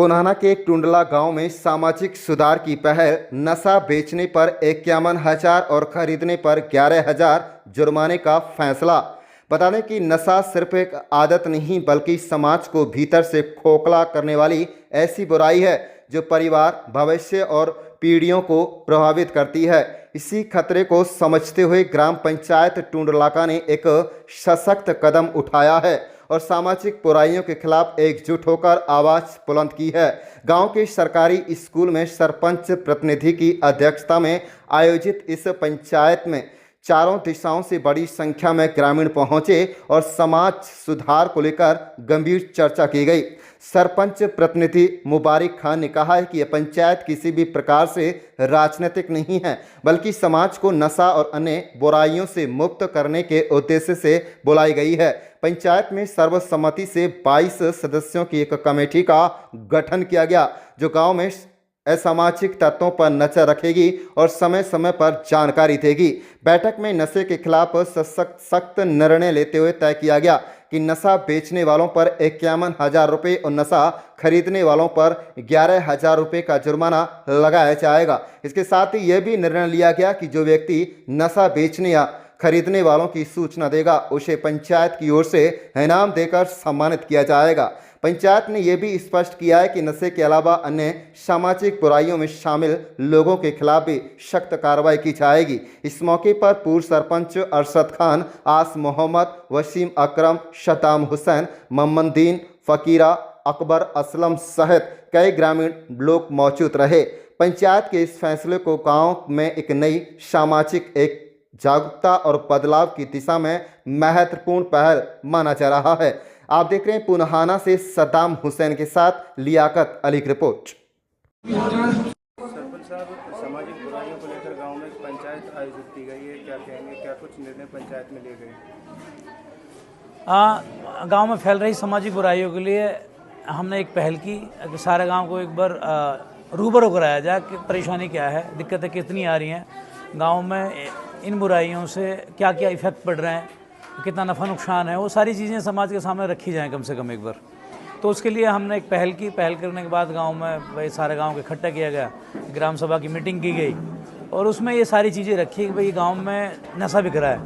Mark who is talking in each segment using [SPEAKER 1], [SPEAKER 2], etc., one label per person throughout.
[SPEAKER 1] पुनाना के टुंडला गांव में सामाजिक सुधार की पहल, नशा बेचने पर 51,000 और खरीदने पर 11,000 जुर्माने का फैसला। बता दें कि नशा सिर्फ एक आदत नहीं बल्कि समाज को भीतर से खोखला करने वाली ऐसी बुराई है जो परिवार, भविष्य और पीढ़ियों को प्रभावित करती है। इसी खतरे को समझते हुए ग्राम पंचायत टुंडलाका ने एक सशक्त कदम उठाया है और सामाजिक बुराइयों के खिलाफ एकजुट होकर आवाज़ बुलंद की है। गांव के सरकारी स्कूल में सरपंच प्रतिनिधि की अध्यक्षता में आयोजित इस पंचायत में चारों दिशाओं से बड़ी संख्या में ग्रामीण पहुंचे और समाज सुधार को लेकर गंभीर चर्चा की गई। सरपंच प्रतिनिधि मुबारक खान ने कहा है कि यह पंचायत किसी भी प्रकार से राजनीतिक नहीं है बल्कि समाज को नशा और अन्य बुराइयों से मुक्त करने के उद्देश्य से बुलाई गई है। पंचायत में सर्वसम्मति से 22 सदस्यों की एक कमेटी का गठन किया गया जो गांव में असामाजिक तत्वों पर नजर रखेगी और समय समय पर जानकारी देगी। बैठक में नशे के खिलाफ सख्त निर्णय लेते हुए तय किया गया कि नशा बेचने वालों पर 51,000 रुपये और नशा खरीदने वालों पर 11,000 रुपये का जुर्माना लगाया जाएगा। इसके साथ ही यह भी निर्णय लिया गया कि जो व्यक्ति नशा बेचने या खरीदने वालों की सूचना देगा उसे पंचायत की ओर से इनाम देकर सम्मानित किया जाएगा। पंचायत ने यह भी स्पष्ट किया है कि नशे के अलावा अन्य सामाजिक बुराइयों में शामिल लोगों के खिलाफ भी सख्त कार्रवाई की जाएगी। इस मौके पर पूर्व सरपंच अरशद खान, आस मोहम्मद, वसीम अकरम, शताम हुसैन, मोहम्मदीन, फकीरा, अकबर असलम सहित कई ग्रामीण लोग मौजूद रहे। पंचायत के इस फैसले को गाँव में एक नई सामाजिक एक जागरूकता और बदलाव की दिशा में महत्वपूर्ण पहल माना जा रहा है। आप देख रहे हैं पुनाना से सद्दाम हुसैन के साथ लियाकत अली की रिपोर्ट।
[SPEAKER 2] सरपंच साहब, सामाजिक बुराइयों को लेकर गांव में पंचायत आयोजित की गई है, क्या कहेंगे? क्या कुछ निर्णय पंचायत में लिए गए?
[SPEAKER 3] गांव में फैल रही सामाजिक बुराइयों के लिए हमने एक पहल की कि सारे गांव को एक बार रूबरू कराया जाए कि परेशानी क्या है, दिक्कतें कितनी आ रही हैं गांव में, इन बुराइयों से क्या क्या इफ़ेक्ट पड़ रहे हैं, कितना नफ़ा नुकसान है, वो सारी चीज़ें समाज के सामने रखी जाएं कम से कम एक बार। तो उसके लिए हमने एक पहल की। पहल करने के बाद गांव में भाई सारे गांव को इकट्ठा किया गया, ग्राम सभा की मीटिंग की गई और उसमें ये सारी चीज़ें रखी कि भाई गांव में नशा बिक रहा है,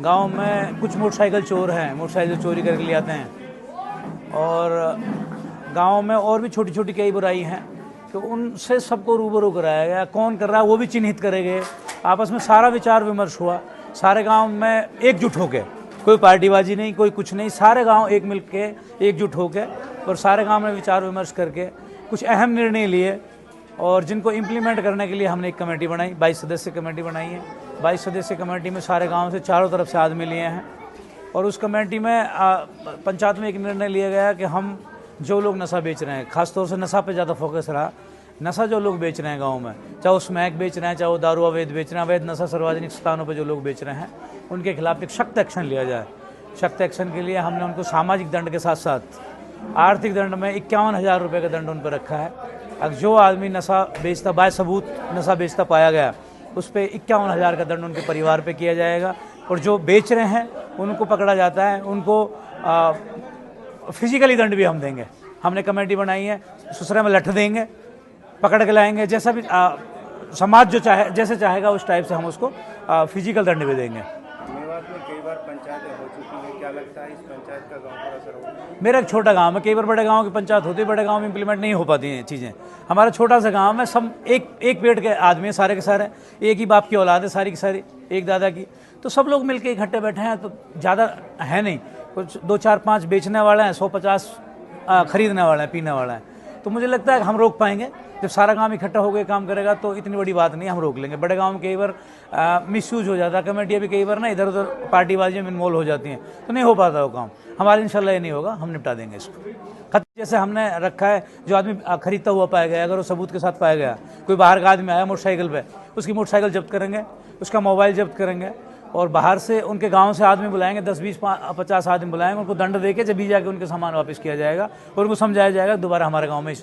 [SPEAKER 3] गांव में कुछ मोटरसाइकिल चोर हैं, मोटरसाइकिल चोरी करके ले आते हैं और गाँव में और भी छोटी छोटी कई बुराई हैं तो उनसे सबको रूबरू कराया गया। कौन कर रहा है वो भी चिन्हित करे गए। आपस में सारा विचार विमर्श हुआ, सारे गांव में एकजुट होके, कोई पार्टीबाजी नहीं, कोई कुछ नहीं, सारे गांव एक मिल के एकजुट होके और सारे गांव में विचार विमर्श करके कुछ अहम निर्णय लिए और जिनको इम्प्लीमेंट करने के लिए हमने एक कमेटी बनाई, 22 सदस्य कमेटी बनाई है। 22 सदस्य कमेटी में सारे गाँव से चारों तरफ से आदमी लिए हैं और उस कमेटी में पंचायत में एक निर्णय लिया गया कि हम जो लोग नशा बेच रहे हैं, ख़ासतौर से नशा पे ज़्यादा फोकस रहा, नशा जो लोग बेच रहे हैं गांव में, चाहे वो स्मैक बेच रहे हैं, चाहे वो दारू अवैध बेच रहे हैं, अवैध नशा सार्वजनिक स्थानों पर जो लोग बेच रहे हैं उनके खिलाफ एक सख्त एक्शन लिया जाए। सख्त एक्शन के लिए हमने उनको सामाजिक दंड के साथ साथ आर्थिक दंड में 51,000 रुपये का दंड उन पर रखा है। अगर जो आदमी नशा बेचता, बासबूत नशा बेचता पाया गया, उस पर 51,000 का दंड उनके परिवार पर किया जाएगा और जो बेच रहे हैं उनको पकड़ा जाता है, उनको फिजिकली दंड भी हम देंगे। हमने कमेटी बनाई है, ससुरे में लठ देंगे, पकड़ के लाएंगे, जैसा भी समाज जो चाहे जैसे चाहेगा उस टाइप से हम उसको फिजिकल दंड भी देंगे।
[SPEAKER 2] मेवात में कई बार पंचायतें हो चुकी हैं, क्या लगता है इस पंचायत का गांव पर असर होगा?
[SPEAKER 3] मेरा एक छोटा गांव है, कई बार बड़े गांव की पंचायत होती है, बड़े गांव में इंप्लीमेंट नहीं हो पाती हैं चीज़ें। हमारा छोटा सा गांव है, सब एक पेट के आदमी हैं, सारे के सारे एक ही बाप की औलाद है, सारी की सारी एक दादा की, तो सब लोग मिलकर इकट्ठे बैठे हैं। तो ज़्यादा है नहीं, कुछ 2, 4, 5 बेचने वाले हैं, 150 खरीदने वाले हैं, पीने वाला है। तो मुझे लगता है कि हम रोक पाएंगे। जब सारा गांव इकट्ठा होकर काम करेगा तो इतनी बड़ी बात नहीं, हम रोक लेंगे। बड़े गांव में कई बार मिसयूज हो जाता है, कमेटियाँ भी कई बार ना इधर उधर पार्टीबाजियों में इन्वॉल्व हो जाती हैं, तो नहीं हो पाता वो काम। हमारे इंशाल्लाह ये नहीं होगा, हम निपटा देंगे इसको। जैसे हमने रखा है, जो आदमी खरीदता हुआ पाया गया, अगर वो सबूत के साथ पाया गया, कोई बाहर का आदमी आया मोटरसाइकिल पर, उसकी मोटरसाइकिल जब्त करेंगे, उसका मोबाइल जब्त करेंगे और बाहर से उनके गांव से आदमी बुलाएंगे, 10, 20, 50 आदमी बुलाएंगे, उनको दंड देके जब भी जाके उनके सामान वापस किया जाएगा और उनको समझाया जाएगा दोबारा हमारे गांव में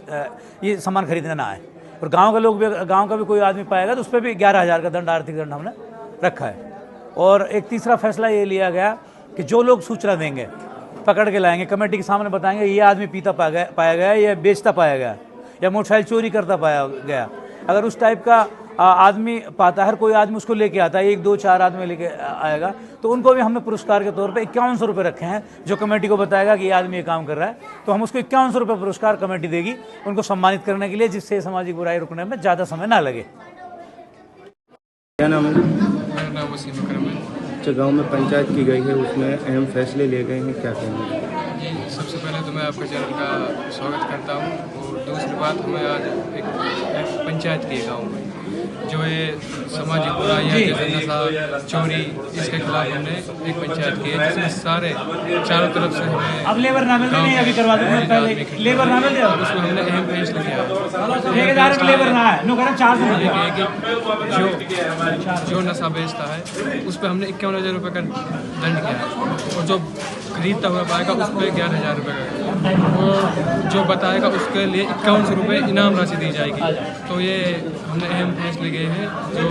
[SPEAKER 3] ये सामान खरीदने ना आए। और गांव के लोग भी, गांव का भी कोई आदमी पाएगा तो उस पर भी 11,000 का दंड, आर्थिक दंड हमने रखा है। और एक तीसरा फैसला ये लिया गया कि जो लोग सूचना देंगे पकड़ के लाएंगे, कमेटी के सामने बताएंगे ये आदमी पीता पाया गया, ये बेचता पाया गया, या मोटरसाइकिल चोरी करता पाया गया। अगर उस टाइप का आदमी पाता, हर कोई आदमी उसको लेके आता है, 1 2 4 आदमी लेके आएगा, तो उनको भी हमने पुरस्कार के तौर पे 5100 रुपये रखे हैं, जो कमेटी को बताएगा कि ये आदमी ये काम कर रहा है, तो हम उसको 5100 रुपये पुरस्कार कमेटी देगी उनको सम्मानित करने के लिए, जिससे सामाजिक बुराई रुकने में ज़्यादा समय ना लगे।
[SPEAKER 2] क्या नाम है?
[SPEAKER 4] मेरा नाम वसीम अकरम है।
[SPEAKER 2] अच्छा, गांव में पंचायत की गई है, उसमें अहम फैसले लिए गए हैं, क्या कहेंगे?
[SPEAKER 4] जी, सबसे पहले तो मैं आपके चैनल का स्वागत करता हूँ, और दूसरी बात, हमें आज एक पंचायत की गाँव में जो ये सामाजिक बुराइयाँ जैसे नशा, चोरी, इसके खिलाफ हमने एक पंचायत की है, जिसमें सारे चारों तरफ से हमें
[SPEAKER 3] अब लेबर ना मिलते नहीं, अभी करवा दूंगा, पहले लेबर ना मिलते,
[SPEAKER 4] उसमें हमने अहम फैसला किया
[SPEAKER 3] लेबर ना है, नो करें 400
[SPEAKER 4] जो नशा बेचता है उस पर हमने 51,000 रुपये का दंड किया है, और जो खरीदता हुआ पाएगा उस पर 11,000 रुपये का, और जो बताएगा उसके लिए 5100 रुपये इनाम राशि दी जाएगी। तो ये हमने अहम फैसले किए हैं, जो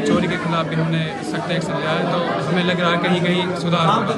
[SPEAKER 4] चोरी के खिलाफ भी हमने सख्त एक्शन लिया है, तो हमें लग रहा है कहीं कहीं सुधार होगा।